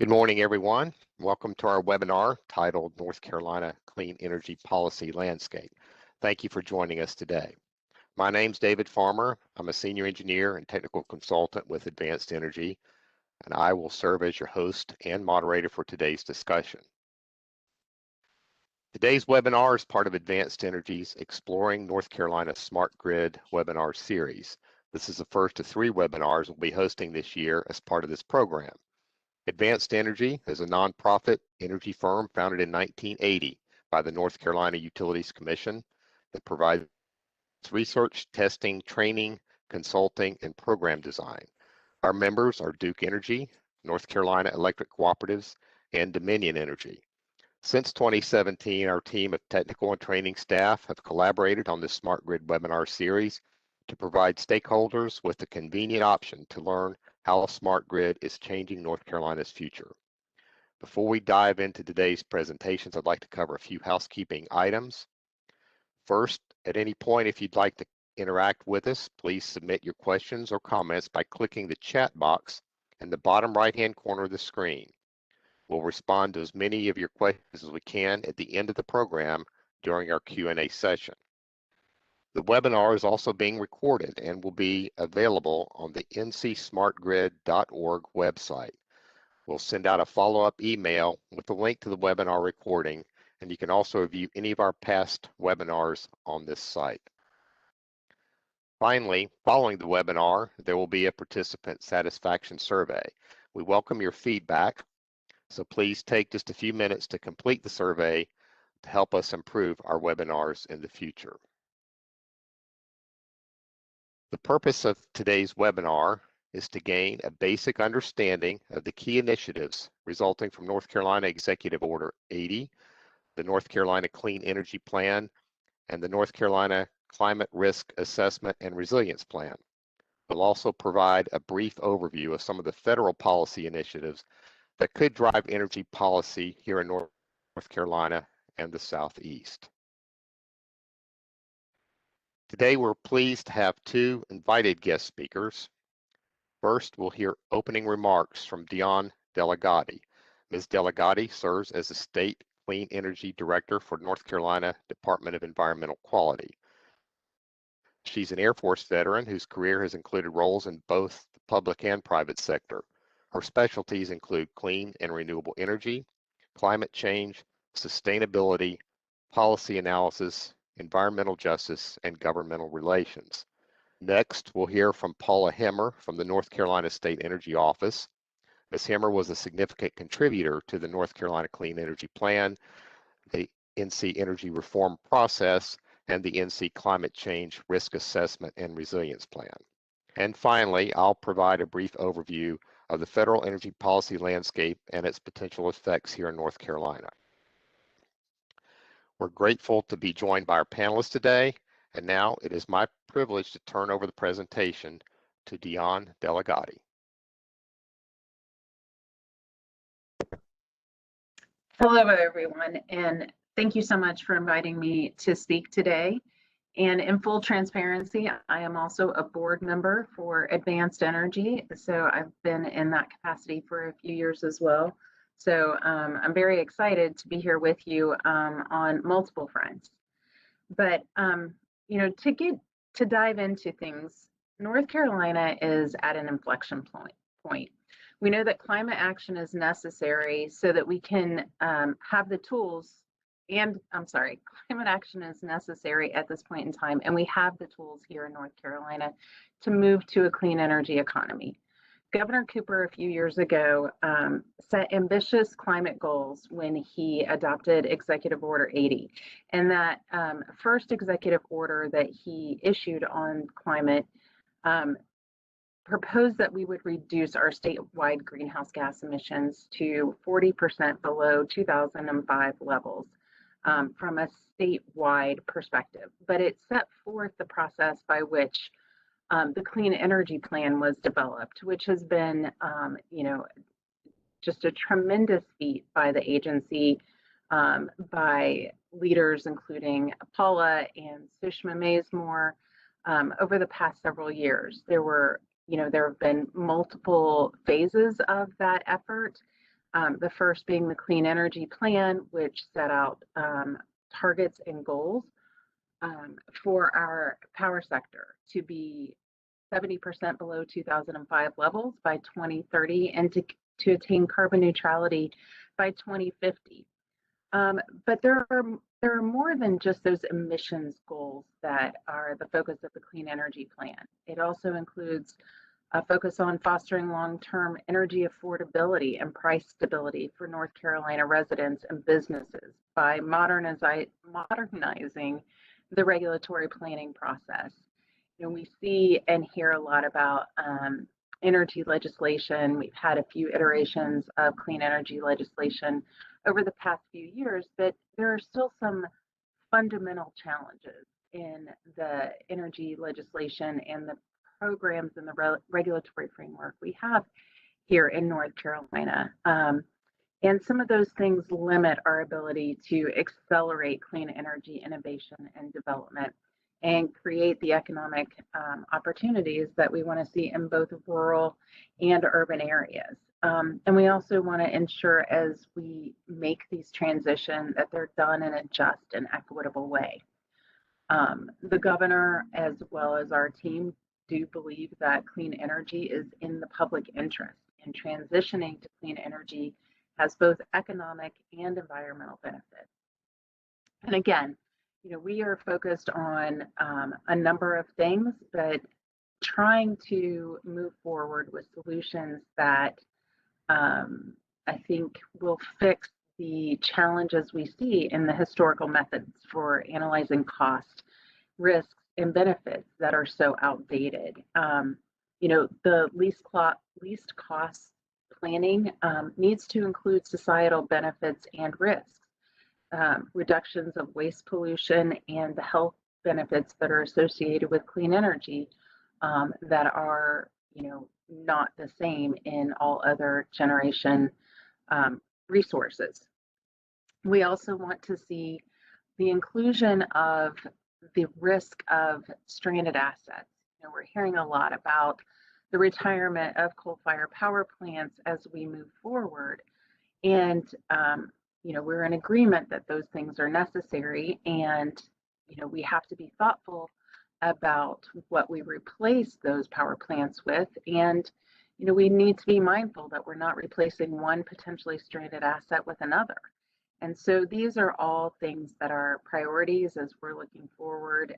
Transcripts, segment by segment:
Good morning, everyone. Welcome to our webinar titled North Carolina Clean Energy Policy Landscape. Thank you for joining us today. My name's David Farmer. I'm a senior engineer and technical consultant with Advanced Energy, and I will serve as your host and moderator for today's discussion. Today's webinar is part of Advanced Energy's Exploring North Carolina Smart Grid webinar series. This is the first of 3 webinars we'll be hosting this year as part of this program. Advanced Energy is a nonprofit energy firm founded in 1980 by the North Carolina Utilities Commission that provides research, testing, training, consulting, and program design. Our members are Duke Energy, North Carolina Electric Cooperatives, and Dominion Energy. Since 2017, our team of technical and training staff have collaborated on this Smart Grid webinar series to provide stakeholders with a convenient option to learn how a smart grid is changing North Carolina's future. Before we dive into today's presentations, I'd like to cover a few housekeeping items. First, at any point, if you'd like to interact with us, please submit your questions or comments by clicking the chat box in the bottom right-hand corner of the screen. We'll respond to as many of your questions as we can at the end of the program during our Q&A session. The webinar is also being recorded and will be available on the ncsmartgrid.org website. We'll send out a follow-up email with a link to the webinar recording, and you can also view any of our past webinars on this site. Finally, following the webinar, there will be a participant satisfaction survey. We welcome your feedback, so please take just a few minutes to complete the survey to help us improve our webinars in the future. The purpose of today's webinar is to gain a basic understanding of the key initiatives resulting from North Carolina Executive Order 80, the North Carolina Clean Energy Plan, and the North Carolina Climate Risk Assessment and Resilience Plan. We'll also provide a brief overview of some of the federal policy initiatives that could drive energy policy here in North Carolina and the Southeast. Today, we're pleased to have 2 invited guest speakers. First, we'll hear opening remarks from Dion Delegati. Ms. Delegati serves as the State Clean Energy Director for North Carolina Department of Environmental Quality. She's an Air Force veteran whose career has included roles in both the public and private sector. Her specialties include clean and renewable energy, climate change, sustainability, policy analysis, environmental justice, and governmental relations. Next, we'll hear from Paula Hemmer from the North Carolina State Energy Office. Ms. Hemmer was a significant contributor to the North Carolina Clean Energy Plan, the NC Energy Reform Process, and the NC Climate Change Risk Assessment and Resilience Plan. And finally, I'll provide a brief overview of the federal energy policy landscape and its potential effects here in North Carolina. We're grateful to be joined by our panelists today, and now it is my privilege to turn over the presentation to Dion Delegati. Hello, everyone, and thank you so much for inviting me to speak today. And in full transparency, I am also a board member for Advanced Energy, so I've been in that capacity for a few years as well. So I'm very excited to be here with you on multiple fronts. But you know, to dive into things, North Carolina is at an inflection point. We know that climate action is necessary so that we can have the tools. Climate action is necessary at this point in time, and we have the tools here in North Carolina to move to a clean energy economy. Governor Cooper, a few years ago, set ambitious climate goals when he adopted Executive Order 80. And that first executive order that he issued on climate proposed that we would reduce our statewide greenhouse gas emissions to 40% below 2005 levels. From a statewide perspective, but it set forth the process by which the Clean Energy Plan was developed, which has been, you know, just a tremendous feat by the agency, by leaders including Paula and Sushma Mazemore over the past several years. There have been multiple phases of that effort. The first being the Clean Energy Plan, which set out targets and goals for our power sector to be 70% below 2005 levels by 2030 and to attain carbon neutrality by 2050. But there are more than just those emissions goals that are the focus of the Clean Energy Plan. It also includes a focus on fostering long-term energy affordability and price stability for North Carolina residents and businesses by modernizing the regulatory planning process. You know, we see and hear a lot about energy legislation. We've had a few iterations of clean energy legislation over the past few years, but there are still some fundamental challenges in the energy legislation and the programs and the regulatory framework we have here in North Carolina. And some of those things limit our ability to accelerate clean energy innovation and development and create the economic opportunities that we want to see in both rural and urban areas. And we also want to ensure as we make these transitions that they're done in a just and equitable way. The governor, as well as our team, do believe that clean energy is in the public interest, and transitioning to clean energy has both economic and environmental benefits. And again, you know, we are focused on a number of things, but trying to move forward with solutions that I think will fix the challenges we see in the historical methods for analyzing cost, risks, and benefits that are so outdated. You know, the least cost planning needs to include societal benefits and risks, reductions of waste pollution, and the health benefits that are associated with clean energy that are, you know, not the same in all other generation resources. We also want to see the inclusion of the risk of stranded assets. You know, we're hearing a lot about the retirement of coal-fired power plants as we move forward. And, you know, we're in agreement that those things are necessary, and, you know, we have to be thoughtful about what we replace those power plants with. And, you know, we need to be mindful that we're not replacing one potentially stranded asset with another. And so these are all things that are priorities as we're looking forward,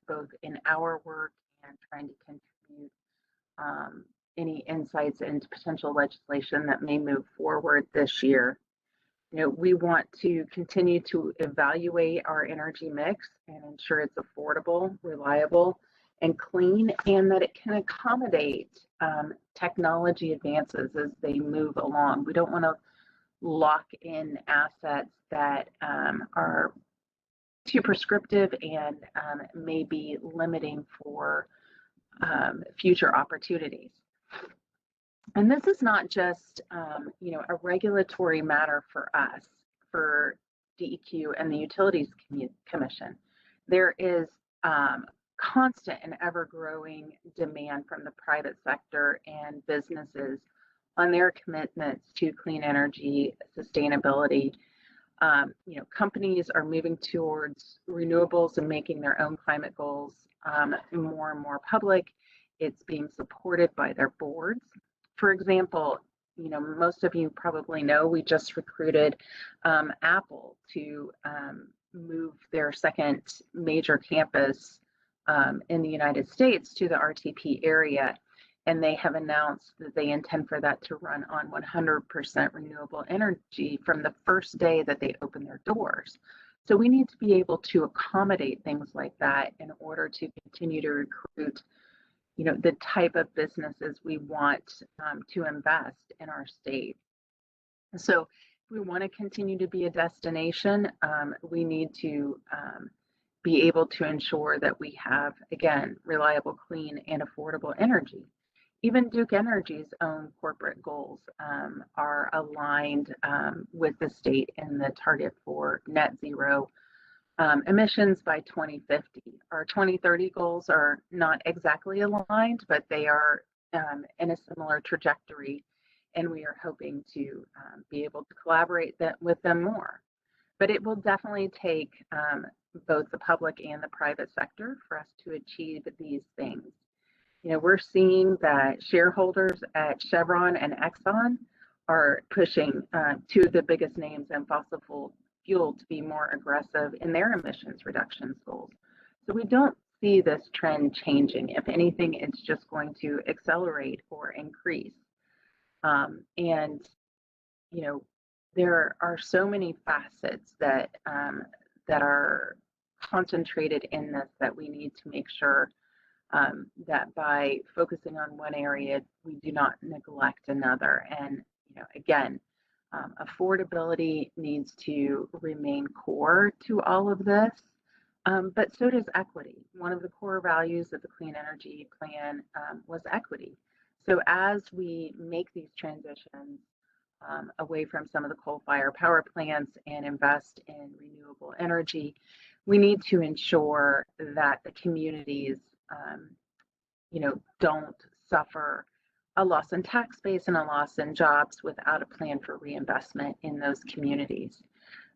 both in our work and trying to contribute any insights into potential legislation that may move forward this year. You know, we want to continue to evaluate our energy mix and ensure it's affordable, reliable, and clean, and that it can accommodate technology advances as they move along. We don't want to lock in assets that are too prescriptive and may be limiting for future opportunities. And this is not just, you know, a regulatory matter for us, for DEQ and the Utilities Commission. There is constant and ever-growing demand from the private sector and businesses on their commitments to clean energy, sustainability. You know, companies are moving towards renewables and making their own climate goals more and more public. It's being supported by their boards. For example, you know, most of you probably know we just recruited Apple to move their second major campus in the United States to the RTP area. And they have announced that they intend for that to run on 100% renewable energy from the first day that they open their doors. So we need to be able to accommodate things like that in order to continue to recruit, you know, the type of businesses we want to invest in our state. So if we want to continue to be a destination, we need to be able to ensure that we have, again, reliable, clean, and affordable energy. Even Duke Energy's own corporate goals are aligned with the state in the target for net zero emissions by 2050. Our 2030 goals are not exactly aligned, but they are in a similar trajectory and we are hoping to be able to collaborate with them more. But it will definitely take both the public and the private sector for us to achieve these things. You know, we're seeing that shareholders at Chevron and Exxon are pushing two of the biggest names in fossil fuel to be more aggressive in their emissions reduction goals. So we don't see this trend changing. If anything, it's just going to accelerate or increase. And, you know, there are so many facets that that are concentrated in this that we need to make sure that by focusing on one area, we do not neglect another. And, you know, again, affordability needs to remain core to all of this, but so does equity. One of the core values of the Clean Energy Plan was equity. So as we make these transitions away from some of the coal-fired power plants and invest in renewable energy, we need to ensure that the communities you know, don't suffer a loss in tax base and a loss in jobs without a plan for reinvestment in those communities.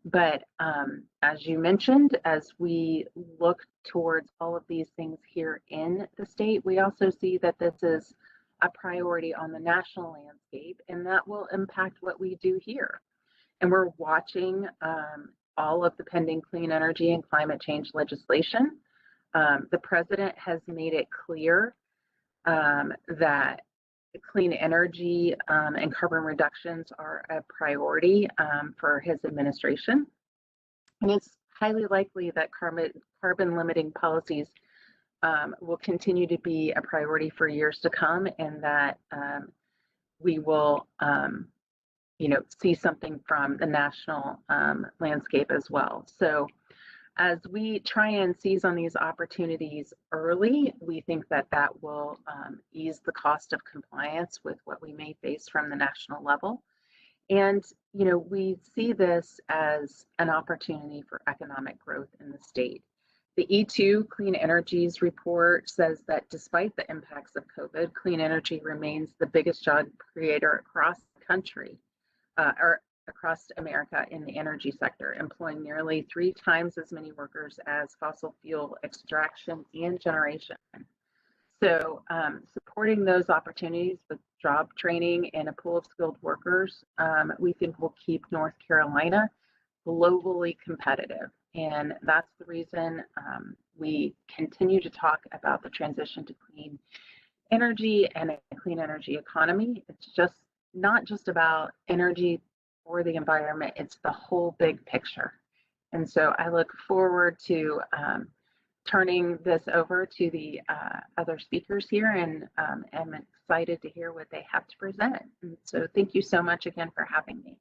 But as you mentioned, as we look towards all of these things here in the state, we also see that this is a priority on the national landscape, and that will impact what we do here. And we're watching all of the pending clean energy and climate change legislation. The president has made it clear that clean energy and carbon reductions are a priority for his administration. And it's highly likely that carbon limiting policies will continue to be a priority for years to come, and that we will you know, see something from the national landscape as well. So as we try and seize on these opportunities early, we think that that will ease the cost of compliance with what we may face from the national level. And, you know, we see this as an opportunity for economic growth in the state. The E2 Clean Energies report says that despite the impacts of COVID, clean energy remains the biggest job creator across the country, or across America in the energy sector, employing nearly 3 times as many workers as fossil fuel extraction and generation. So supporting those opportunities with job training and a pool of skilled workers, we think will keep North Carolina globally competitive. And that's the reason we continue to talk about the transition to clean energy and a clean energy economy. It's just not just about energy for the environment, it's the whole big picture. And so I look forward to turning this over to the other speakers here, and am excited to hear what they have to present. And so thank you so much again for having me.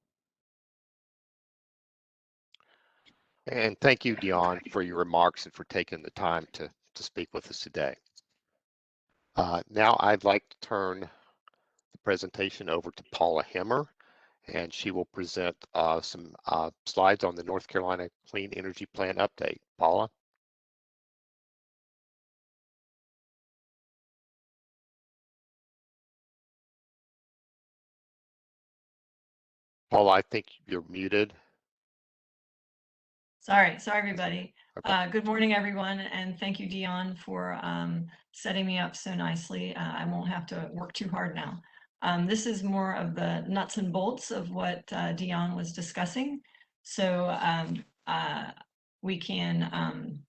And thank you, Dion, for your remarks and for taking the time to speak with us today. Now I'd like to turn the presentation over to Paula Hemmer, and she will present some slides on the North Carolina Clean Energy Plan update. Paula? Paula, I think you're muted. Sorry, everybody. Okay. Good morning, everyone, and thank you, Dion, for setting me up so nicely. I won't have to work too hard now. This is more of the nuts and bolts of what Dion was discussing. So we can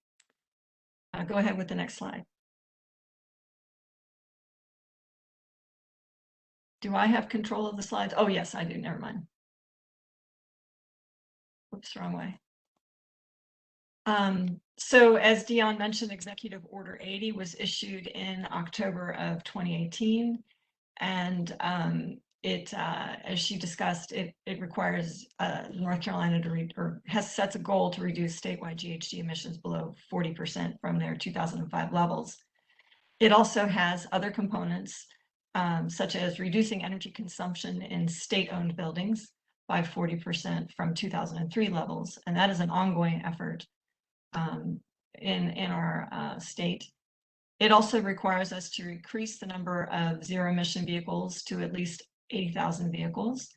go ahead with the next slide. Do I have control of the slides? Oh, yes, I do. Never mind. Oops, wrong way. So as Dion mentioned, Executive Order 80 was issued in October of 2018. And as she discussed, it requires North Carolina to sets a goal to reduce statewide GHG emissions below 40% from their 2005 levels. It also has other components, such as reducing energy consumption in state-owned buildings by 40% from 2003 levels. And that is an ongoing effort in our state. It also requires us to increase the number of zero-emission vehicles to at least 80,000 vehicles,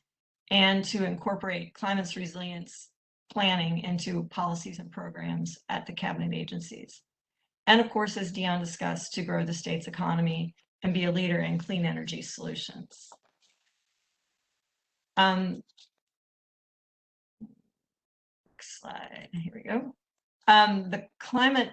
and to incorporate climate resilience planning into policies and programs at the cabinet agencies. And of course, as Dion discussed, to grow the state's economy and be a leader in clean energy solutions. Slide, here we go. The Climate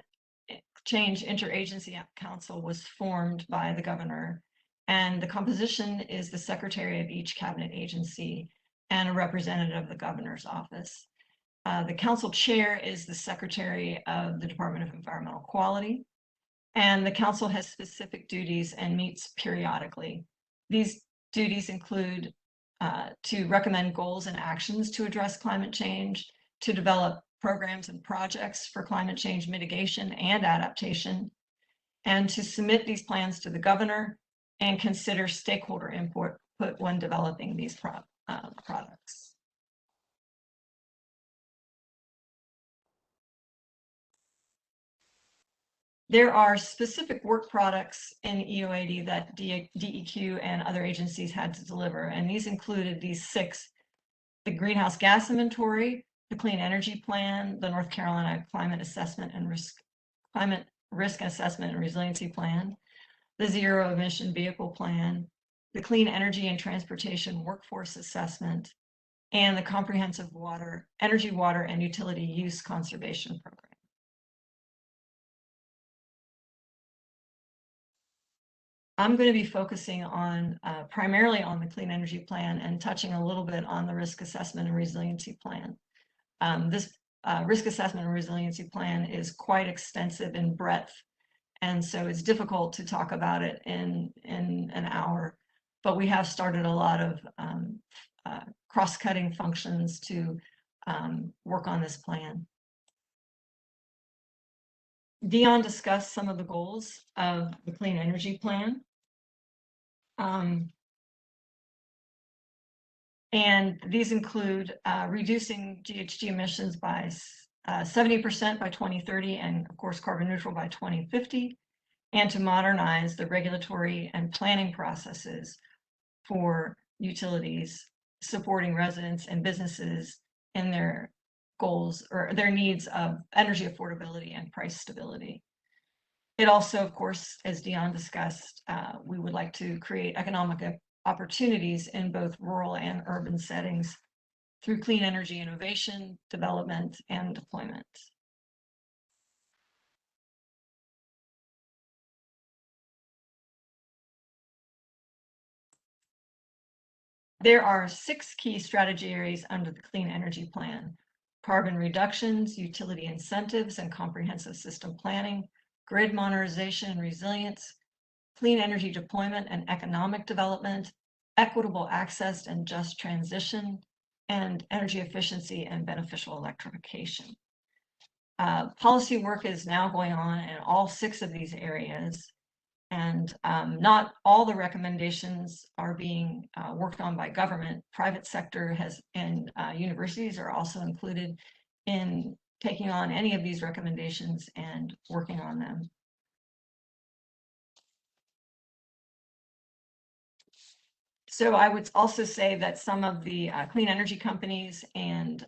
Change Interagency Council was formed by the governor, and the composition is the secretary of each cabinet agency and a representative of the governor's office. The council chair is the secretary of the Department of Environmental Quality, and the council has specific duties and meets periodically. These duties include to recommend goals and actions to address climate change, to develop programs and projects for climate change mitigation and adaptation, and to submit these plans to the governor and consider stakeholder input when developing these products. There are specific work products in EO80 that DEQ and other agencies had to deliver, and these included these 6: the greenhouse gas inventory, the clean energy plan, the North Carolina climate risk assessment and resiliency plan, the zero emission vehicle plan, the clean energy and transportation workforce assessment, and the comprehensive energy, water, and utility use conservation program. I'm going to be focusing on primarily on the clean energy plan and touching a little bit on the risk assessment and resiliency plan. This risk assessment and resiliency plan is quite extensive in breadth, and so it's difficult to talk about it in an hour, but we have started a lot of cross-cutting functions to work on this plan. Dion discussed some of the goals of the clean energy plan. And these include reducing GHG emissions by 70% by 2030, and of course carbon neutral by 2050, and to modernize the regulatory and planning processes for utilities, supporting residents and businesses in their goals or their needs of energy affordability and price stability. It also, of course, as Dion discussed, we would like to create economic opportunities in both rural and urban settings through clean energy innovation, development, and deployment. There are 6 key strategy areas under the clean energy plan: carbon reductions, utility incentives and comprehensive system planning, grid modernization and resilience, clean energy deployment and economic development, equitable access and just transition, and energy efficiency and beneficial electrification. Policy work is now going on in all 6 of these areas, and not all the recommendations are being worked on by government. Private sector and universities are also included in taking on any of these recommendations and working on them. So I would also say that some of the clean energy companies and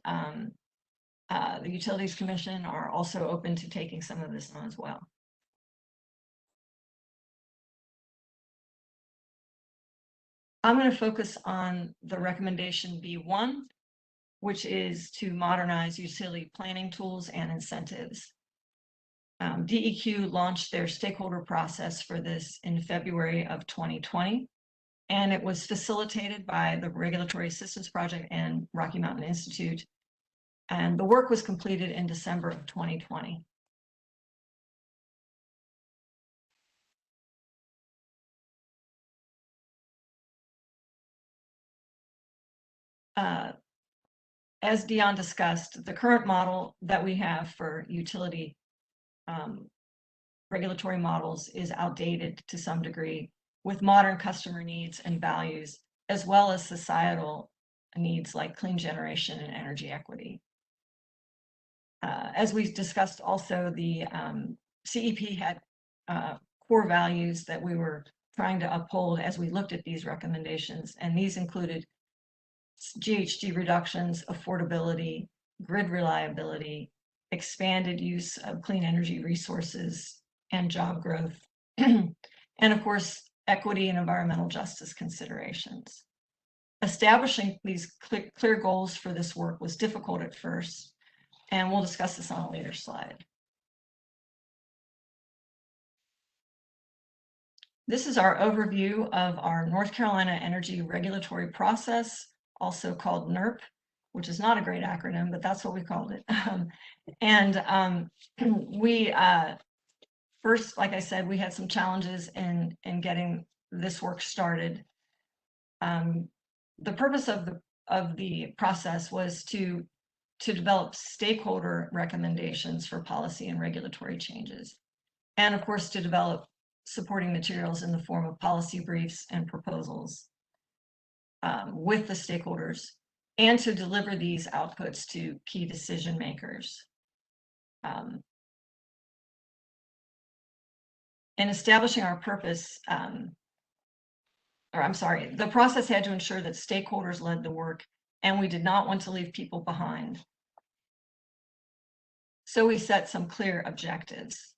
the Utilities Commission are also open to taking some of this on as well. I'm going to focus on the recommendation B1, which is to modernize utility planning tools and incentives. DEQ launched their stakeholder process for this in February of 2020, and it was facilitated by the Regulatory Assistance Project and Rocky Mountain Institute, and the work was completed in December of 2020. As Dion discussed, the current model that we have for utility regulatory models is outdated to some degree, with modern customer needs and values, as well as societal needs like clean generation and energy equity. As we discussed also, the CEP had core values that we were trying to uphold as we looked at these recommendations. And these included GHG reductions, affordability, grid reliability, expanded use of clean energy resources, and job growth. And of course, equity and environmental justice considerations. Establishing these clear goals for this work was difficult at first, and we'll discuss this on a later slide. This is our overview of our North Carolina Energy Regulatory Process, also called NERP, which is not a great acronym, but that's what we called it. We first, like I said, we had some challenges in getting this work started. The purpose of the process was to develop stakeholder recommendations for policy and regulatory changes, and of course to develop supporting materials in the form of policy briefs and proposals with the stakeholders, and to deliver these outputs to key decision makers. In establishing our purpose, the process had to ensure that stakeholders led the work, and we did not want to leave people behind. So we set some clear objectives.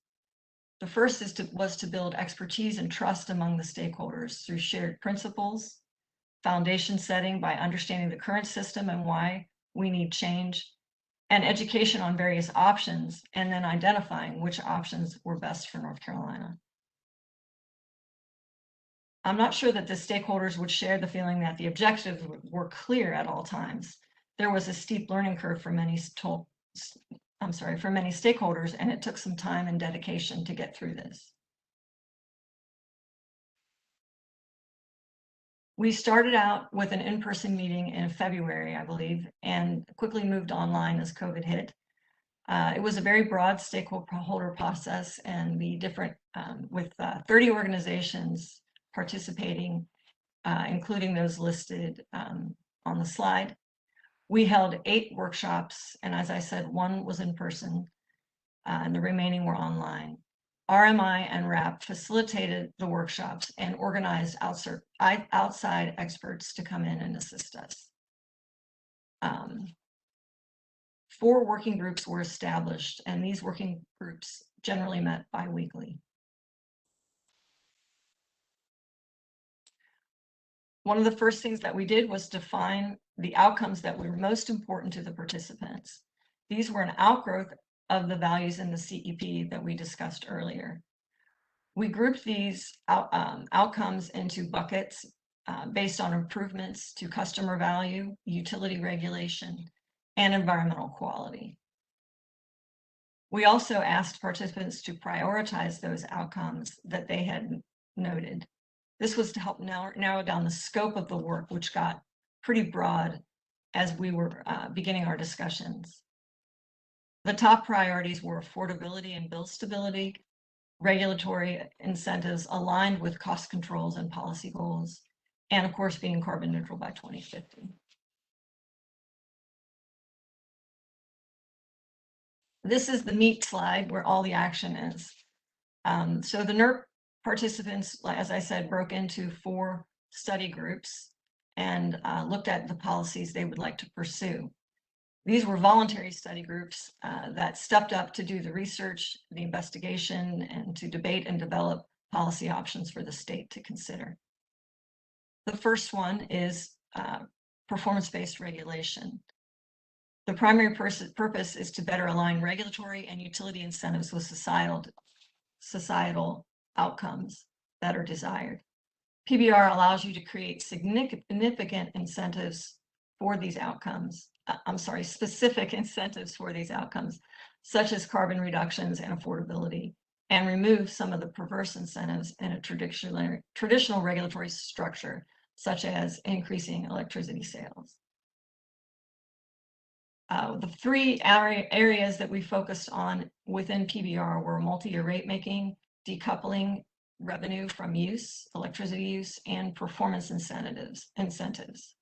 The first was to build expertise and trust among the stakeholders through shared principles, foundation setting by understanding the current system and why we need change, and education on various options, and then identifying which options were best for North Carolina. I'm not sure that the stakeholders would share the feeling that the objectives were clear at all times. There was a steep learning curve for many stakeholders, and it took some time and dedication to get through this. We started out with an in-person meeting in February, I believe, and quickly moved online as COVID hit. It was a very broad stakeholder process, and the different, with 30 organizations participating, including those listed on the slide. We held 8 workshops, and as I said, 1 was in person, and the remaining were online. RMI and RAP facilitated the workshops and organized outside experts to come in and assist us. 4 working groups were established, and these working groups generally met bi-weekly. One of the first things that we did was define the outcomes that were most important to the participants. These were an outgrowth of the values in the CEP that we discussed earlier. We grouped these outcomes into buckets based on improvements to customer value, utility regulation, and environmental quality. We also asked participants to prioritize those outcomes that they had noted. This was to help narrow down the scope of the work, which got pretty broad as we were beginning our discussions. The top priorities were affordability and bill stability, regulatory incentives aligned with cost controls and policy goals, and of course being carbon neutral by 2050. This is the meat slide where all the action is. So the NERP participants, as I said, broke into 4 study groups and looked at the policies they would like to pursue. These were voluntary study groups that stepped up to do the research, the investigation, and to debate and develop policy options for the state to consider. The first one is performance-based regulation. The primary purpose is to better align regulatory and utility incentives with societal outcomes that are desired. PBR allows you to create significant incentives for these outcomes. Specific incentives for these outcomes, such as carbon reductions and affordability, and remove some of the perverse incentives in a traditional regulatory structure, such as increasing electricity sales. The 3 areas that we focused on within PBR were multi-year rate making, decoupling revenue from use, electricity use, and performance incentives.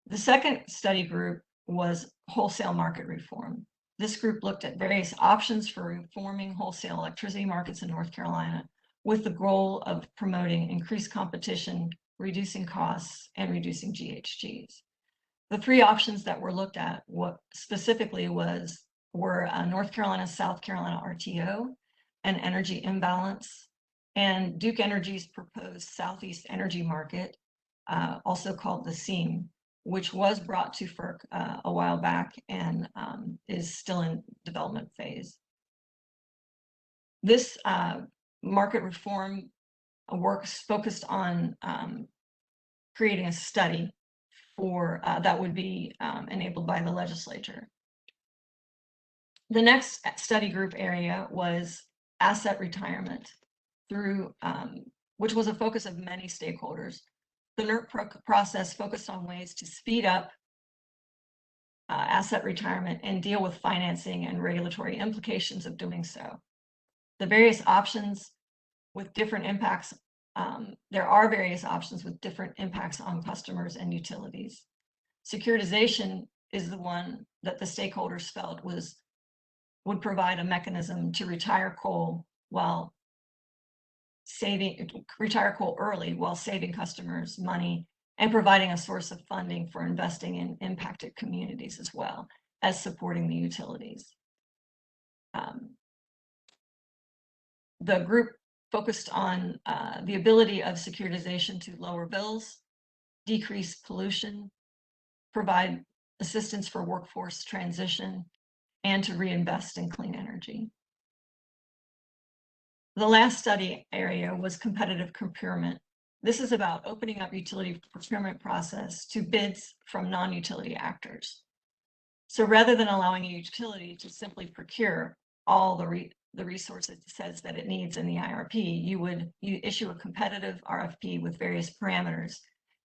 The second study group was wholesale market reform. This group looked at various options for reforming wholesale electricity markets in North Carolina with the goal of promoting increased competition, reducing costs, and reducing GHGs. The three options that were looked at specifically were North Carolina, South Carolina RTO, an energy imbalance, and Duke Energy's proposed Southeast Energy Market, also called the SEAM, which was brought to FERC a while back and is still in development phase. This market reform works focused on creating a study for that would be enabled by the legislature. The next study group area was asset retirement, through which was a focus of many stakeholders. The NERC process focused on ways to speed up asset retirement and deal with financing and regulatory implications of doing so. The various options with different impacts, there are various options with different impacts on customers and utilities. Securitization is the one that the stakeholders felt would provide a mechanism to retire coal early while saving customers money and providing a source of funding for investing in impacted communities as well as supporting the utilities. The group focused on the ability of securitization to lower bills, decrease pollution, provide assistance for workforce transition, and to reinvest in clean energy. The last study area was competitive procurement. This is about opening up utility procurement process to bids from non-utility actors. So rather than allowing a utility to simply procure all the resources it says that it needs in the IRP, you issue a competitive RFP with various parameters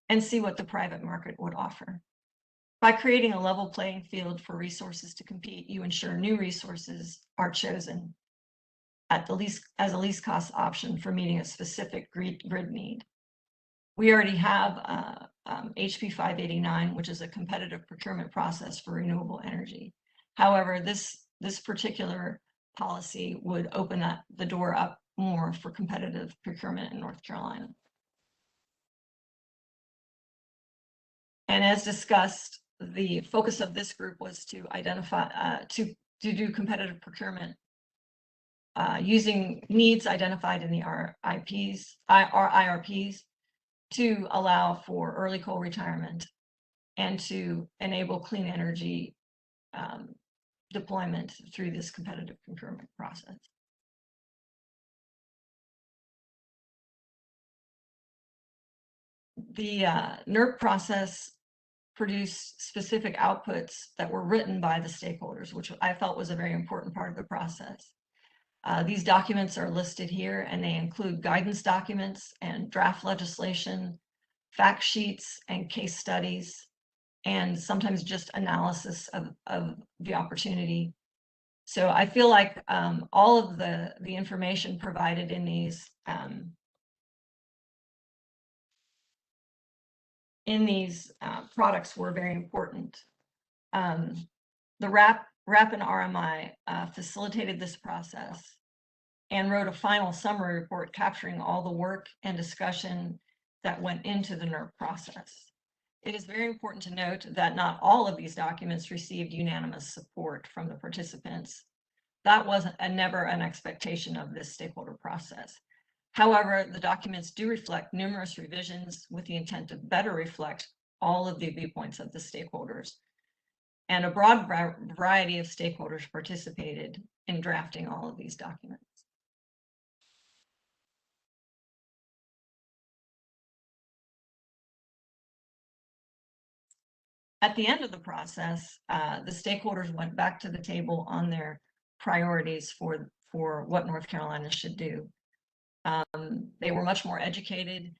and see what the private market would offer. By creating a level playing field for resources to compete, you ensure new resources are chosen as a least cost option for meeting a specific grid need. We already have HB 589, which is a competitive procurement process for renewable energy. However, this particular policy would open the door up more for competitive procurement in North Carolina. And as discussed, the focus of this group was to identify, to do competitive procurement using needs identified in the IRPs to allow for early coal retirement and to enable clean energy deployment through this competitive procurement process. The NERC process produced specific outputs that were written by the stakeholders, which I felt was a very important part of the process. These documents are listed here, and they include guidance documents and draft legislation, fact sheets and case studies, and sometimes just analysis of the opportunity. So I feel like all of the information provided in these products were very important. The RAP and RMI facilitated this process and wrote a final summary report capturing all the work and discussion that went into the NERC process. It is very important to note that not all of these documents received unanimous support from the participants. That wasn't never an expectation of this stakeholder process. However, the documents do reflect numerous revisions with the intent to better reflect all of the viewpoints of the stakeholders. And a broad variety of stakeholders participated in drafting all of these documents. At the end of the process, the stakeholders went back to the table on their priorities for what North Carolina should do. They were much more educated,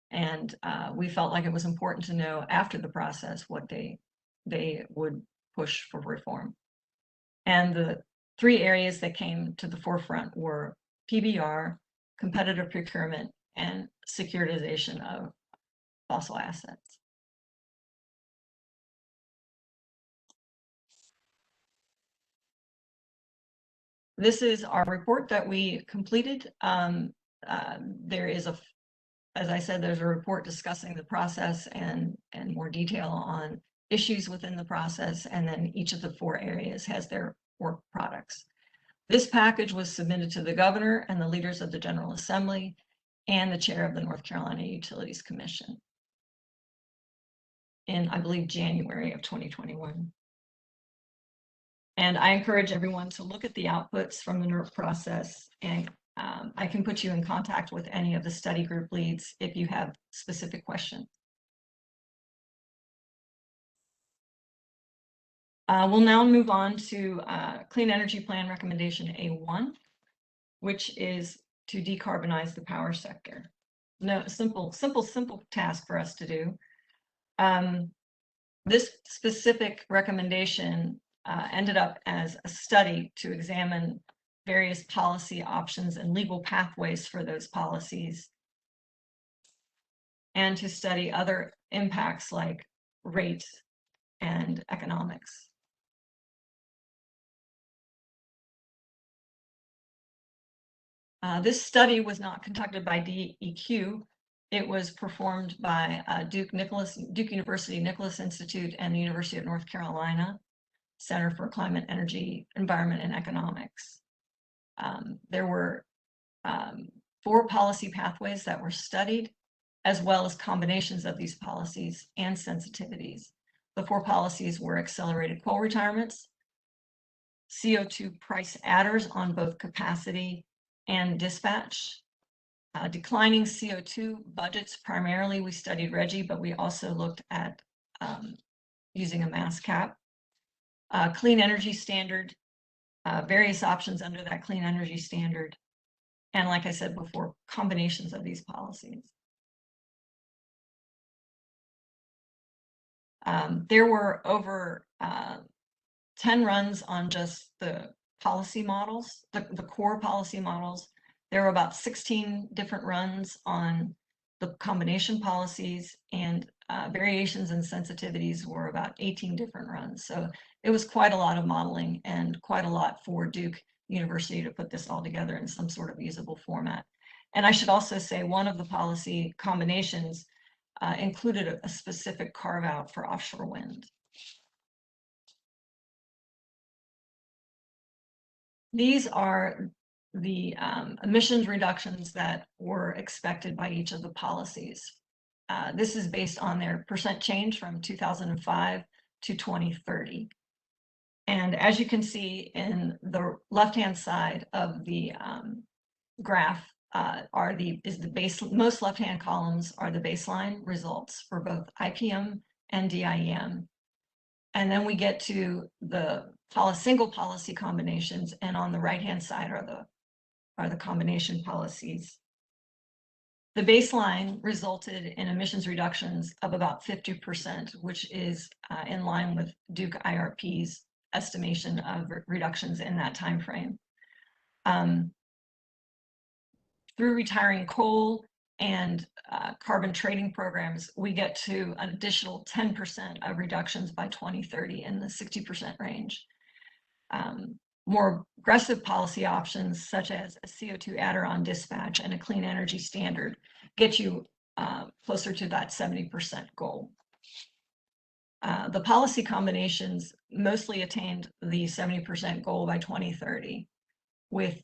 and we felt like it was important to know after the process what they would push for reform. And the three areas that came to the forefront were PBR, competitive procurement, and securitization of fossil assets. This is our report that we completed. there is as I said, there's a report discussing the process and more detail on issues within the process, and then each of the 4 areas has their work products. This package was submitted to the governor and the leaders of the General Assembly and the chair of the North Carolina Utilities Commission in, I believe, January of 2021. And I encourage everyone to look at the outputs from the NERC process, and I can put you in contact with any of the study group leads if you have specific questions. We'll now move on to Clean Energy Plan Recommendation A1, which is to decarbonize the power sector. No, simple task for us to do. This specific recommendation ended up as a study to examine various policy options and legal pathways for those policies, and to study other impacts like rates and economics. This study was not conducted by DEQ. It was performed by Duke University Nicholas Institute and the University of North Carolina Center for Climate, Energy, Environment, and Economics. There were 4 policy pathways that were studied, as well as combinations of these policies and sensitivities. The 4 policies were accelerated coal retirements, CO2 price adders on both capacity and dispatch, declining CO2 budgets. Primarily, we studied RGGI, but we also looked at using a mass cap, clean energy standard, various options under that clean energy standard, and like I said before, combinations of these policies. There were over 10 runs on just the policy models, the core policy models. There were about 16 different runs on the combination policies, and variations and sensitivities were about 18 different runs. So it was quite a lot of modeling and quite a lot for Duke University to put this all together in some sort of usable format. And I should also say one of the policy combinations included a specific carve out for offshore wind. These are the emissions reductions that were expected by each of the policies. This is based on their percent change from 2005 to 2030. And as you can see in the left-hand side of the graph most left-hand columns are the baseline results for both IPM and DIEM. And then we get to the single policy combinations, and on the right-hand side are the combination policies. The baseline resulted in emissions reductions of about 50%, which is in line with Duke IRP's estimation of reductions in that time frame. Through retiring coal and carbon trading programs, we get to an additional 10% of reductions by 2030 in the 60% range. More aggressive policy options, such as a CO2 adder on dispatch and a clean energy standard, get you closer to that 70% goal. The policy combinations mostly attained the 70% goal by 2030, with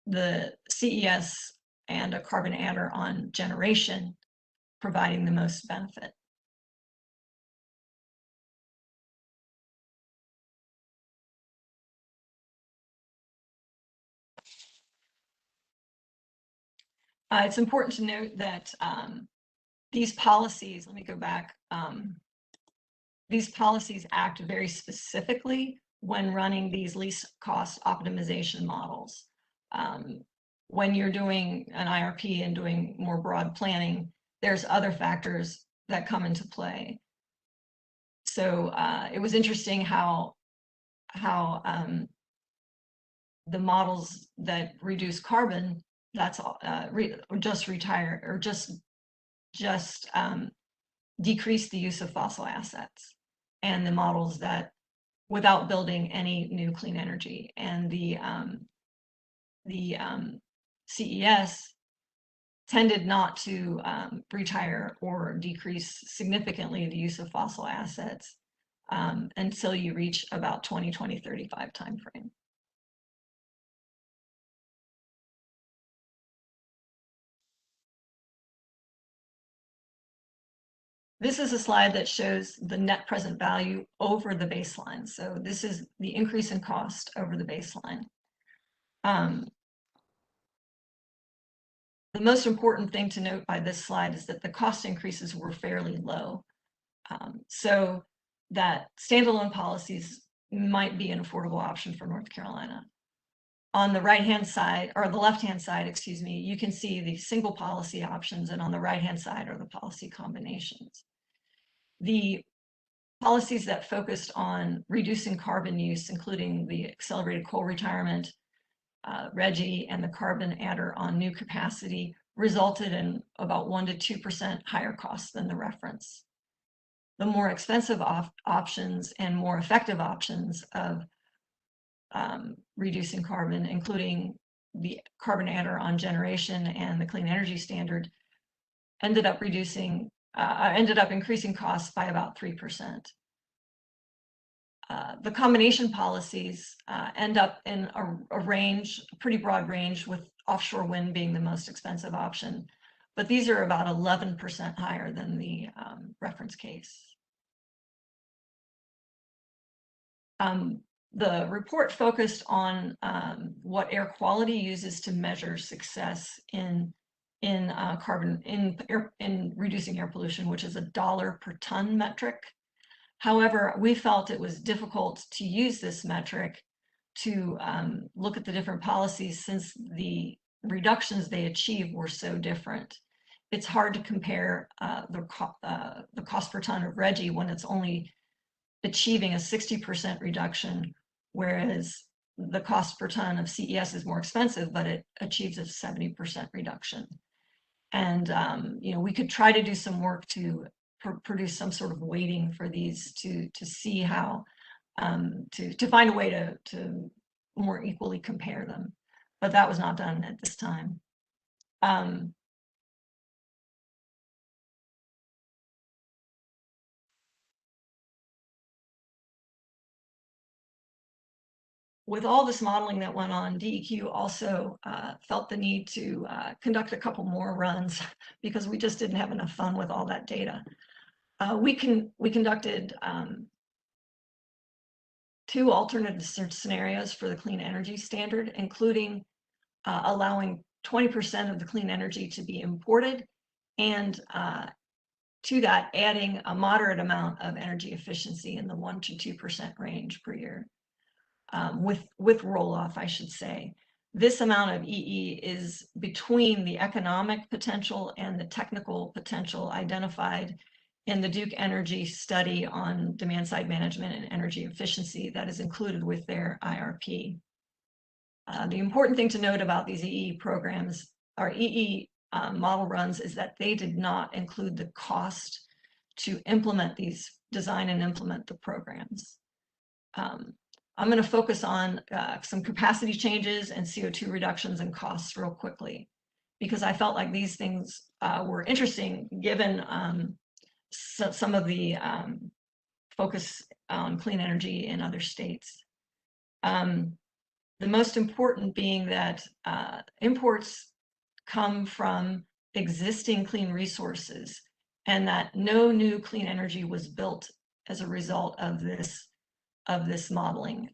the CES and a carbon adder on generation providing the most benefit. It's important to note that these policies, let me go back, these policies act very specifically when running these least cost optimization models. When you're doing an IRP and doing more broad planning, there's other factors that come into play. So it was interesting how the models that reduce carbon, that's just retire or just decrease the use of fossil assets, and the models that without building any new clean energy, and the CES tended not to retire or decrease significantly the use of fossil assets until you reach about 2035 timeframe. This is a slide that shows the net present value over the baseline. So this is the increase in cost over the baseline. The most important thing to note by this slide is that the cost increases were fairly low. So that standalone policies might be an affordable option for North Carolina. On the right-hand side, or the left-hand side, excuse me, you can see the single policy options, and on the right-hand side are the policy combinations. The policies that focused on reducing carbon use, including the accelerated coal retirement, RGGI, and the carbon adder on new capacity, resulted in about 1% to 2% higher costs than the reference. The more expensive options and more effective options of reducing carbon, including the carbon adder on generation and the clean energy standard, ended up increasing costs by about 3%. The combination policies end up in a range, a pretty broad range, with offshore wind being the most expensive option, but these are about 11% higher than the reference case. The report focused on what air quality uses to measure success in reducing air pollution, which is a $1 per ton metric. However, we felt it was difficult to use this metric to look at the different policies since the reductions they achieved were so different. It's hard to compare the cost per ton of RGGI when it's only achieving a 60% reduction, whereas the cost per ton of CES is more expensive, but it achieves a 70% reduction. And we could try to do some work to produce some sort of weighting for these to see how to find a way to more equally compare them, but that was not done at this time. With all this modeling that went on, DEQ also felt the need to conduct a couple more runs because we just didn't have enough fun with all that data. We conducted 2 alternative scenarios for the clean energy standard, including allowing 20% of the clean energy to be imported, and to that adding a moderate amount of energy efficiency in the 1% to 2% range per year. With roll-off, I should say. This amount of EE is between the economic potential and the technical potential identified in the Duke Energy study on demand-side management and energy efficiency that is included with their IRP. The important thing to note about these EE programs, or EE model runs, is that they did not include the cost to implement these, design and implement the programs. I'm going to focus on some capacity changes and CO2 reductions and costs real quickly, because I felt like these things were interesting given some of the focus on clean energy in other states. The most important being that imports come from existing clean resources, and that no new clean energy was built as a result of this modeling.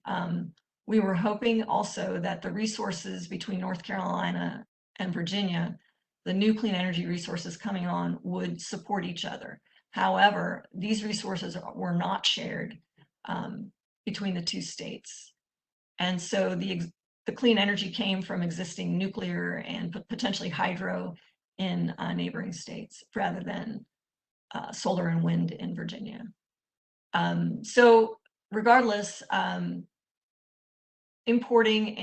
We were hoping also that the resources between North Carolina and Virginia, the new clean energy resources coming on, would support each other. However, these resources were not shared between the 2 states. And so the clean energy came from existing nuclear and potentially hydro in neighboring states rather than solar and wind in Virginia. So regardless, importing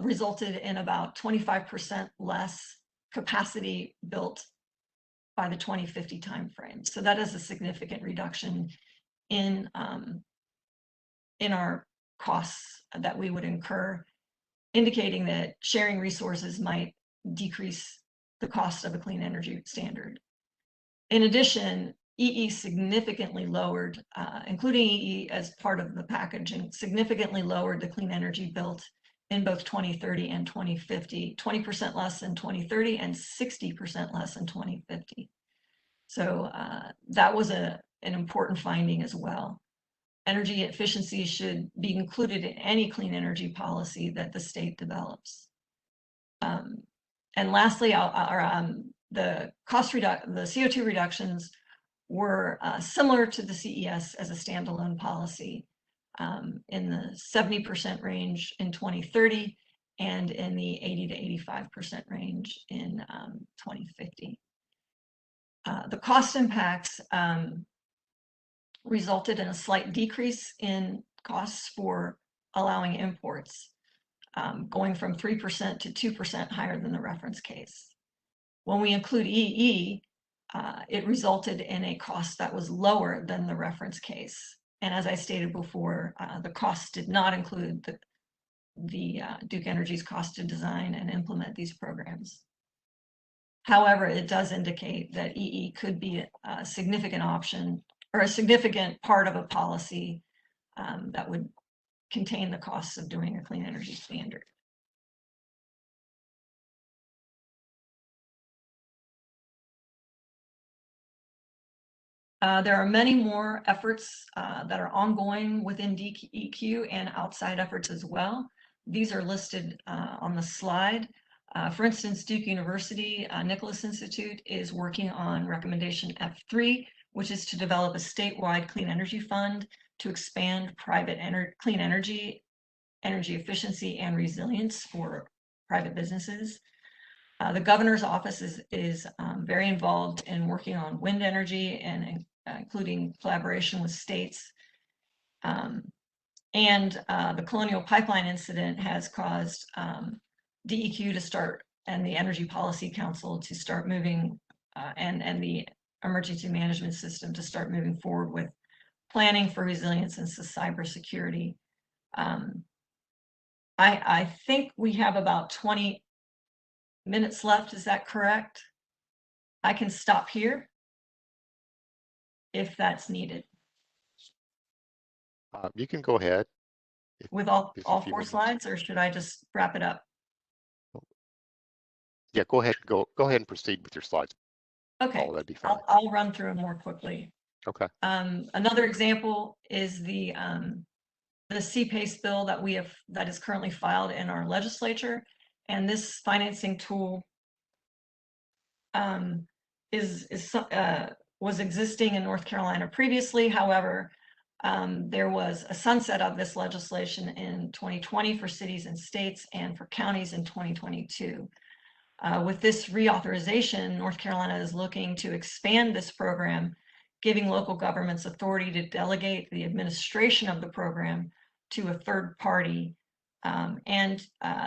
resulted in about 25% less capacity built by the 2050 timeframe. So that is a significant reduction in our costs that we would incur, indicating that sharing resources might decrease the cost of a clean energy standard. In addition, EE significantly lowered, including EE as part of the package, and significantly lowered the clean energy built in both 2030 and 2050, 20% less in 2030 and 60% less in 2050. So that was an important finding as well. Energy efficiency should be included in any clean energy policy that the state develops. And lastly, the CO2 reductions were similar to the CES as a standalone policy, in the 70% range in 2030 and in the 80 to 85% range in 2050. The cost impacts resulted in a slight decrease in costs for allowing imports, going from 3% to 2% higher than the reference case. When we include EE, it resulted in a cost that was lower than the reference case. And as I stated before, the costs did not include the Duke Energy's cost to design and implement these programs. However, it does indicate that EE could be a significant option or a significant part of a policy that would contain the costs of doing a clean energy standard. There are many more efforts that are ongoing within DEQ and outside efforts as well. These are listed on the slide. For instance, Duke University Nicholas Institute is working on recommendation F3, which is to develop a statewide clean energy fund to expand private clean energy efficiency and resilience for private businesses. The governor's office is very involved in working on wind energy and including collaboration with states. The Colonial Pipeline incident has caused DEQ to start, and the Energy Policy Council to start moving, and the Emergency Management System to start moving forward with planning for resilience and cybersecurity. I think we have about 20 minutes left. Is that correct? I can stop here if that's needed. You can go ahead. With all four slides, or should I just wrap it up? Yeah, go ahead. Go ahead and proceed with your slides. Okay, that'd be fine. I'll run through them more quickly. Okay. Another example is the CPACE bill that is currently filed in our legislature, and this financing tool was existing in North Carolina previously. However, there was a sunset of this legislation in 2020 for cities and states, and for counties in 2022. With this reauthorization, North Carolina is looking to expand this program, giving local governments authority to delegate the administration of the program to a third party.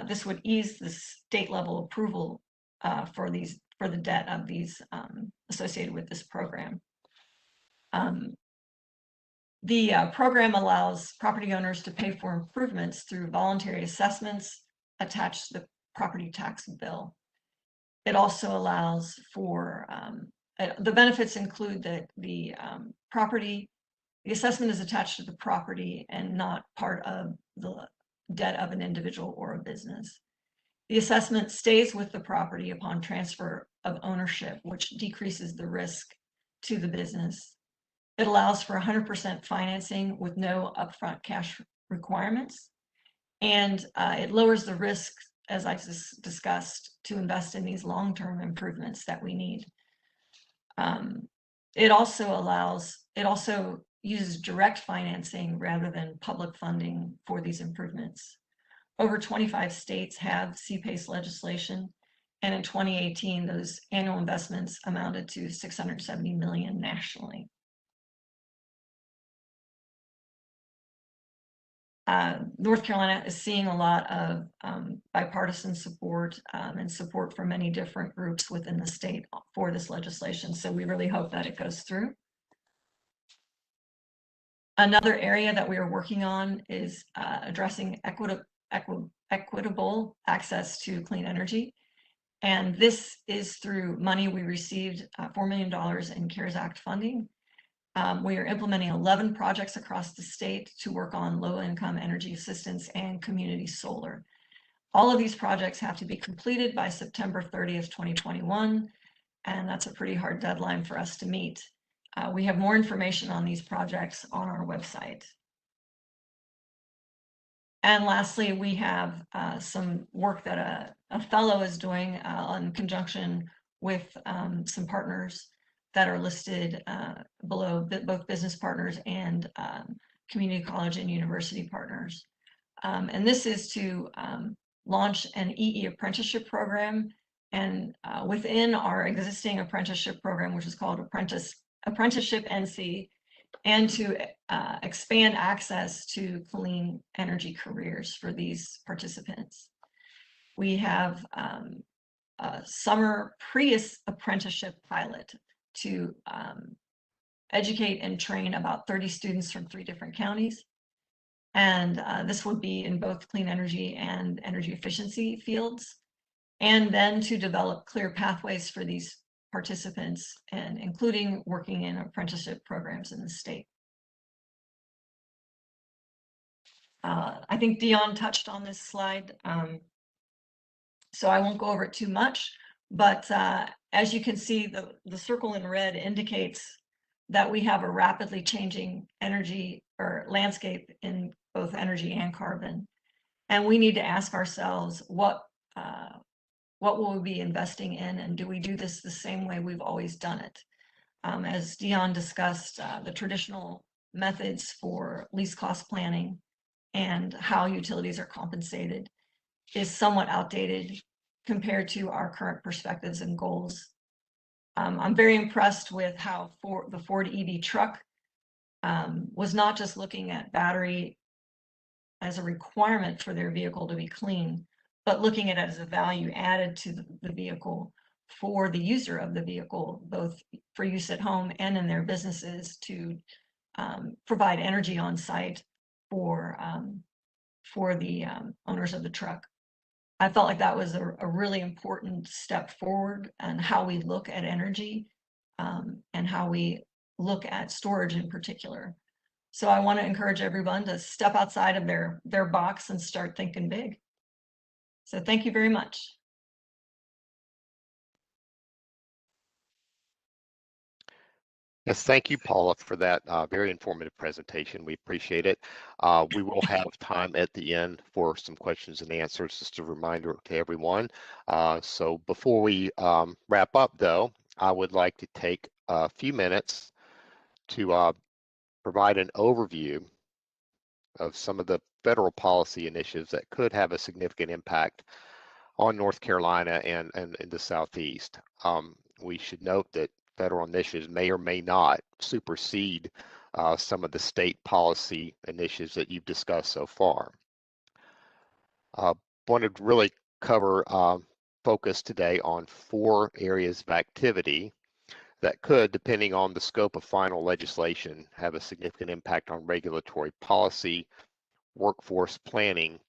This would ease the state level approval for the debt of these associated with this program. The program allows property owners to pay for improvements through voluntary assessments attached to the property tax bill. It also allows for, the benefits include that the assessment is attached to the property and not part of the debt of an individual or a business. The assessment stays with the property upon transfer of ownership, which decreases the risk to the business. It allows for 100% financing with no upfront cash requirements, and it lowers the risk, as I just discussed, to invest in these long-term improvements that we need. It also uses direct financing rather than public funding for these improvements. Over 25 states have CPACE legislation, and in 2018, those annual investments amounted to $670 million nationally. North Carolina is seeing a lot of bipartisan support and support from many different groups within the state for this legislation, so we really hope that it goes through. Another area that we are working on is addressing equitable access to clean energy. And this is through money we received, $4 million in CARES Act funding. We are implementing 11 projects across the state to work on low-income energy assistance and community solar. All of these projects have to be completed by September 30th, 2021, and that's a pretty hard deadline for us to meet. We have more information on these projects on our website. And lastly, we have some work that a fellow is doing in conjunction with some partners that are listed below, both business partners and community college and university partners. And this is to launch an EE apprenticeship program. And within our existing apprenticeship program, which is called Apprenticeship NC, and to expand access to clean energy careers for these participants. We have a summer pre-apprenticeship pilot to educate and train about 30 students from 3 different counties. And this would be in both clean energy and energy efficiency fields. And then to develop clear pathways for these participants, and including working in apprenticeship programs in the state. I think Dion touched on this slide, so I won't go over it too much, but as you can see, the circle in red indicates that we have a rapidly changing energy or landscape in both energy and carbon. And we need to ask ourselves, what will we be investing in, and do we do this the same way we've always done it? As Dion discussed, the traditional methods for least cost planning and how utilities are compensated is somewhat outdated compared to our current perspectives and goals. I'm very impressed with how the Ford EV truck was not just looking at battery as a requirement for their vehicle to be clean, but looking at it as a value added to the vehicle for the user of the vehicle, both for use at home and in their businesses, to provide energy on site for the owners of the truck. I felt like that was a really important step forward in how we look at energy and how we look at storage in particular. So I want to encourage everyone to step outside of their box and start thinking big. So thank you very much. Yes, thank you, Paula, for that very informative presentation. We appreciate it. We will have time at the end for some questions and answers, just a reminder to everyone. So before we wrap up, though, I would like to take a few minutes to provide an overview of some of the federal policy initiatives that could have a significant impact on North Carolina and in the Southeast. We should note that federal initiatives may or may not supersede some of the state policy initiatives that you've discussed so far. Wanted to really cover focus today on 4 areas of activity that could, depending on the scope of final legislation, have a significant impact on regulatory policy, workforce planning,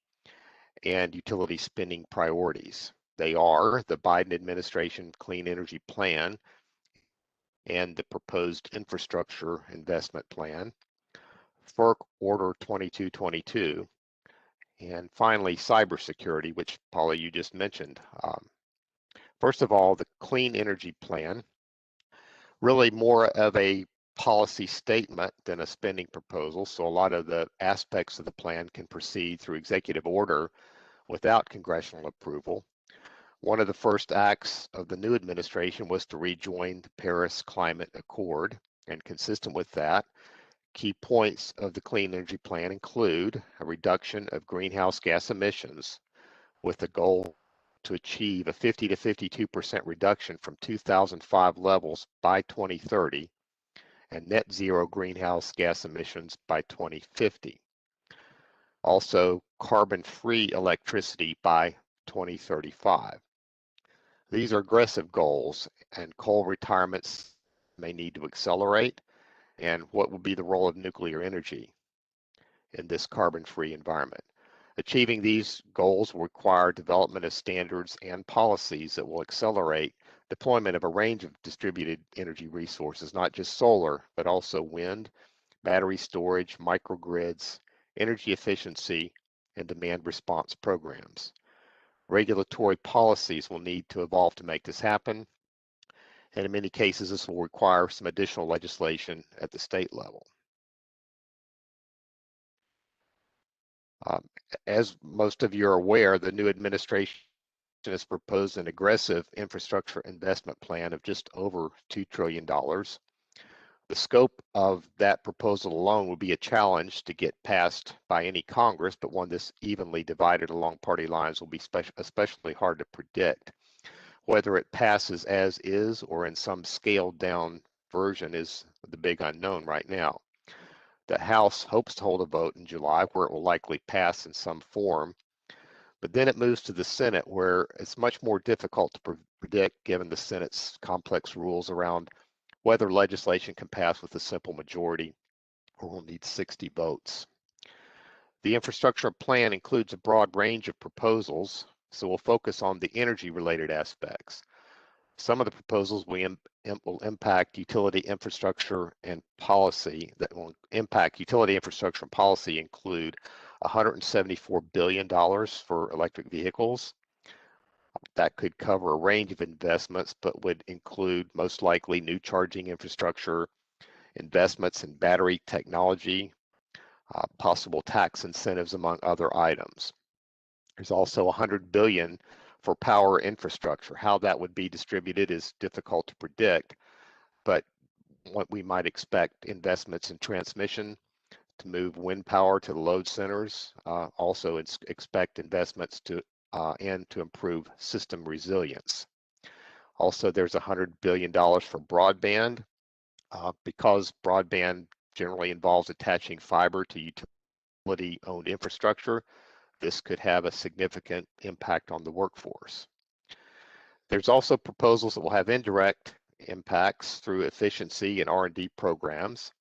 and utility spending priorities. They are the Biden administration Clean Energy Plan and the proposed Infrastructure Investment Plan, FERC Order 2222, and finally cybersecurity, which Paula, you just mentioned. First of all, the Clean Energy Plan, really more of a policy statement than a spending proposal. So a lot of the aspects of the plan can proceed through executive order without congressional approval. One of the first acts of the new administration was to rejoin the Paris Climate Accord, and consistent with that, key points of the Clean Energy Plan include a reduction of greenhouse gas emissions with the goal to achieve a 50 to 52% reduction from 2005 levels by 2030 and net zero greenhouse gas emissions by 2050. Also, carbon-free electricity by 2035. These are aggressive goals, and coal retirements may need to accelerate. And what will be the role of nuclear energy in this carbon-free environment? Achieving these goals will require development of standards and policies that will accelerate deployment of a range of distributed energy resources, not just solar, but also wind, battery storage, microgrids, energy efficiency, and demand response programs. Regulatory policies will need to evolve to make this happen, and in many cases, this will require some additional legislation at the state level. As most of you are aware, the new administration has proposed an aggressive infrastructure investment plan of just over $2 trillion. The scope of that proposal alone would be a challenge to get passed by any Congress, but one that's evenly divided along party lines will be especially hard to predict. Whether it passes as is or in some scaled down version is the big unknown right now. The House hopes to hold a vote in July where it will likely pass in some form, but then it moves to the Senate where it's much more difficult to predict given the Senate's complex rules around whether legislation can pass with a simple majority or will need 60 votes. The infrastructure plan includes a broad range of proposals, so we'll focus on the energy-related aspects. Some of the proposals will impact utility infrastructure and policy that will impact utility infrastructure and policy include $174 billion for electric vehicles. That could cover a range of investments, but would include most likely new charging infrastructure, investments in battery technology, possible tax incentives, among other items. There's also $100 billion for power infrastructure. How that would be distributed is difficult to predict, but what we might expect investments in transmission to move wind power to the load centers. Also expect investments to improve system resilience. Also, there's $100 billion for broadband. Because broadband generally involves attaching fiber to utility-owned infrastructure, this could have a significant impact on the workforce. There's also proposals that will have indirect impacts through efficiency and R&D programs.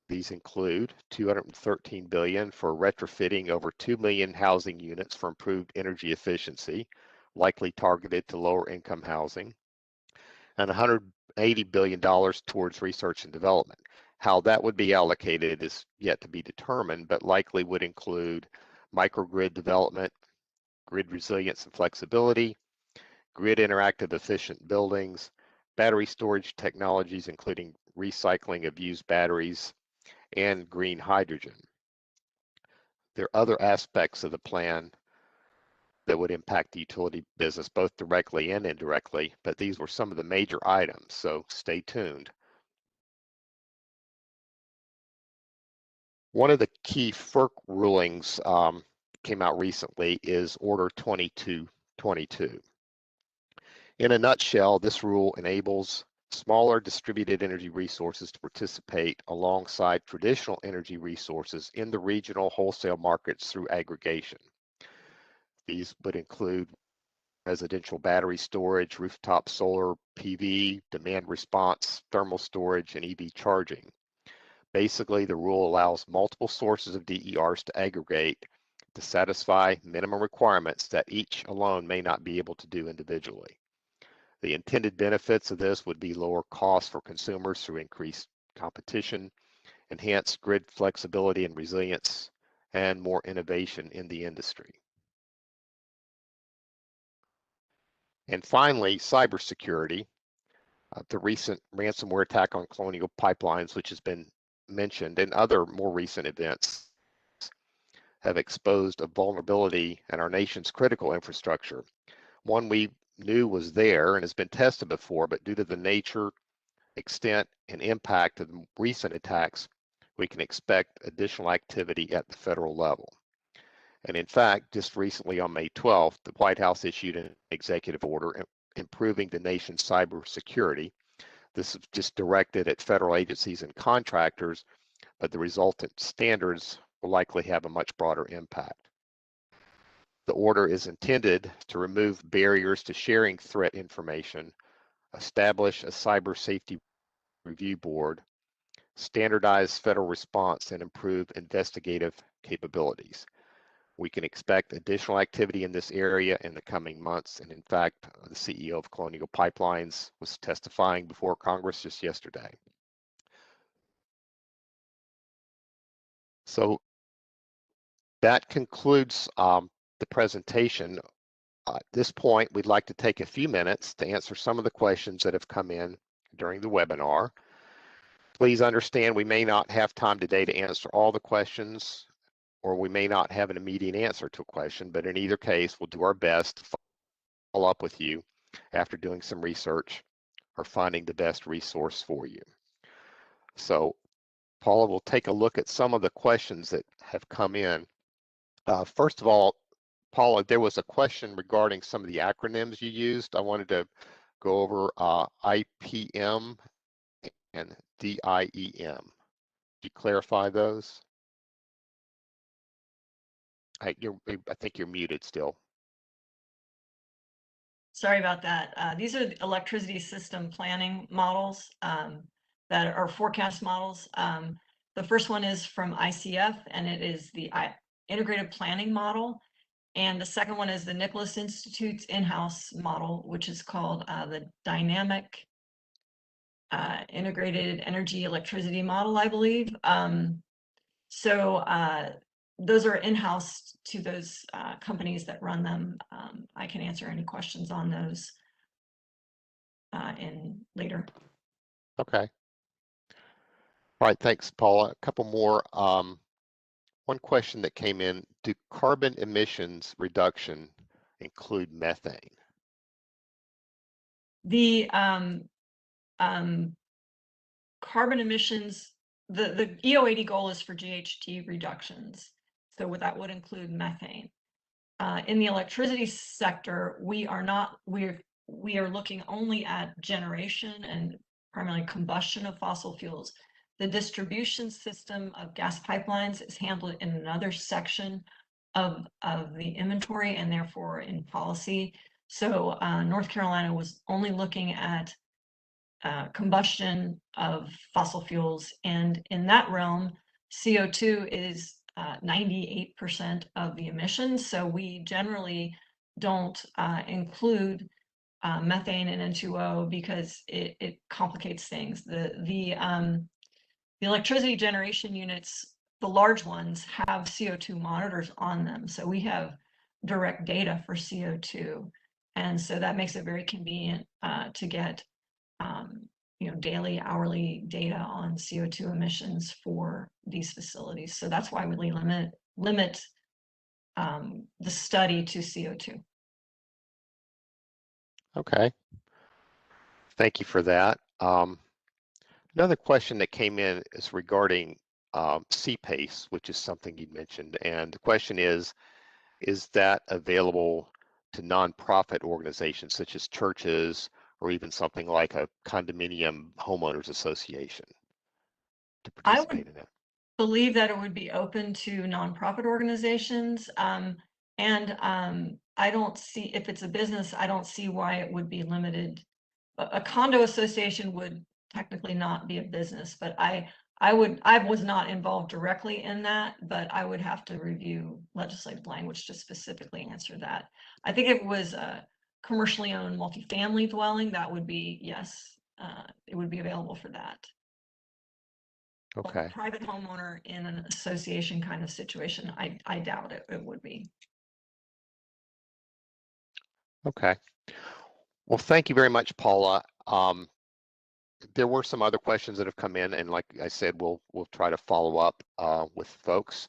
These include $213 billion for retrofitting over 2 million housing units for improved energy efficiency, likely targeted to lower income housing, and $180 billion towards research and development. How that would be allocated is yet to be determined, but likely would include microgrid development, grid resilience and flexibility, grid interactive efficient buildings, battery storage technologies, including recycling of used batteries, and green hydrogen. There are other aspects of the plan that would impact the utility business, both directly and indirectly, but these were some of the major items, so stay tuned. One of the key FERC rulings came out recently is Order 2222. In a nutshell, this rule enables smaller distributed energy resources to participate alongside traditional energy resources in the regional wholesale markets through aggregation. These would include residential battery storage, rooftop solar PV, demand response, thermal storage, and EV charging. Basically, the rule allows multiple sources of DERs to aggregate to satisfy minimum requirements that each alone may not be able to do individually. The intended benefits of this would be lower costs for consumers through increased competition, enhanced grid flexibility and resilience, and more innovation in the industry. And finally, cybersecurity. The recent ransomware attack on Colonial Pipelines, which has been mentioned, and other more recent events have exposed a vulnerability in our nation's critical infrastructure. One we knew was there and has been tested before, but due to the nature, extent, and impact of the recent attacks, we can expect additional activity at the federal level. And in fact, just recently on May 12th, the White House issued an executive order improving the nation's cybersecurity. This is just directed at federal agencies and contractors, but the resultant standards will likely have a much broader impact. The order is intended to remove barriers to sharing threat information, establish a cyber safety review board, standardize federal response, and improve investigative capabilities. We can expect additional activity in this area in the coming months. And in fact, the CEO of Colonial Pipelines was testifying before Congress just yesterday. So that concludes the presentation. At this point, we'd like to take a few minutes to answer some of the questions that have come in during the webinar. Please understand we may not have time today to answer all the questions, or we may not have an immediate answer to a question, but in either case, we'll do our best to follow up with you after doing some research or finding the best resource for you. So Paula will take a look at some of the questions that have come in. First of all, Paula, there was a question regarding some of the acronyms you used. I wanted to go over IPM and DIEM. Could you clarify those? I think you're muted still. Sorry about that. These are the electricity system planning models that are forecast models. The first one is from ICF, and it is the integrated planning model. And the second one is the Nicholas Institute's in-house model, which is called the Dynamic Integrated Energy Electricity Model, I believe. Those are in-house to those companies that run them. I can answer any questions on those later. Okay. All right, thanks, Paula. A couple more. One question that came in, do carbon emissions reduction include methane? The carbon emissions, the EO80 goal is for GHG reductions. So that would include methane. In the electricity sector, we are looking only at generation and primarily combustion of fossil fuels. The distribution system of gas pipelines is handled in another section of the inventory and therefore in policy. So North Carolina was only looking at combustion of fossil fuels, and in that realm, CO2 is 98% of the emissions. So we generally don't include methane and N2O because it complicates things. The electricity generation units, the large ones, have CO2 monitors on them. So we have direct data for CO2. And so that makes it very convenient to get daily, hourly data on CO2 emissions for these facilities. So that's why we limit the study to CO2. Okay. Thank you for that. Another question that came in is regarding CPACE, which is something you mentioned. And the question is that available to nonprofit organizations such as churches or even something like a condominium homeowners association to participate in it? Believe that it would be open to nonprofit organizations. I don't see, if it's a business, I don't see why it would be limited. A condo association would technically not be a business, but I was not involved directly in that, but I would have to review legislative language to specifically answer that. I think if it was a commercially owned multifamily dwelling, that would be, yes, it would be available for that. Okay. But private homeowner in an association kind of situation, I doubt it would be. Okay. Well, thank you very much, Paula. There were some other questions that have come in, and like I said, we'll try to follow up with folks.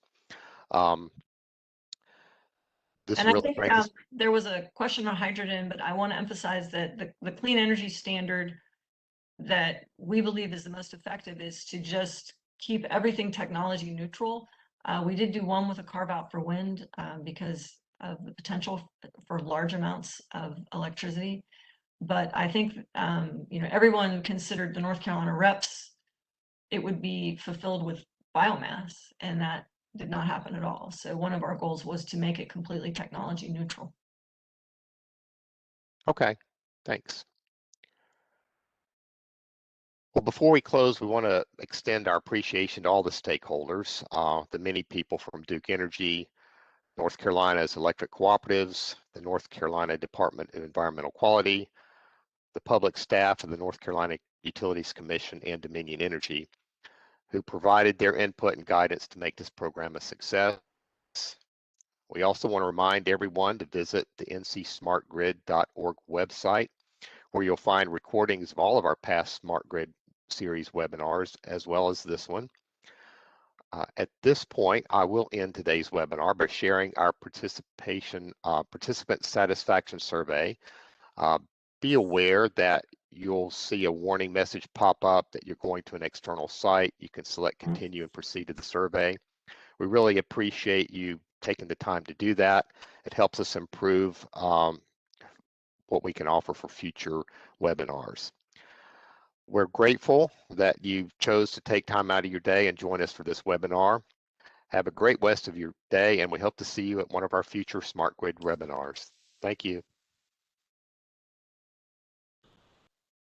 This and really I think there was a question on hydrogen, but I want to emphasize that the clean energy standard that we believe is the most effective is to just keep everything technology neutral. We did do one with a carve out for wind because of the potential for large amounts of electricity. But I think everyone considered the North Carolina reps, it would be fulfilled with biomass, and that did not happen at all. So one of our goals was to make it completely technology neutral. Okay, thanks. Well, before we close, we want to extend our appreciation to all the stakeholders, the many people from Duke Energy, North Carolina's electric cooperatives, the North Carolina Department of Environmental Quality, the public staff of the North Carolina Utilities Commission, and Dominion Energy, who provided their input and guidance to make this program a success. We also want to remind everyone to visit the ncsmartgrid.org website, where you'll find recordings of all of our past Smart Grid series webinars, as well as this one. At this point, I will end today's webinar by sharing our participant satisfaction survey. Be aware that you'll see a warning message pop up that you're going to an external site. You can select continue and proceed to the survey. We really appreciate you taking the time to do that. It helps us improve what we can offer for future webinars. We're grateful that you chose to take time out of your day and join us for this webinar. Have a great rest of your day, and we hope to see you at one of our future Smart Grid webinars. Thank you.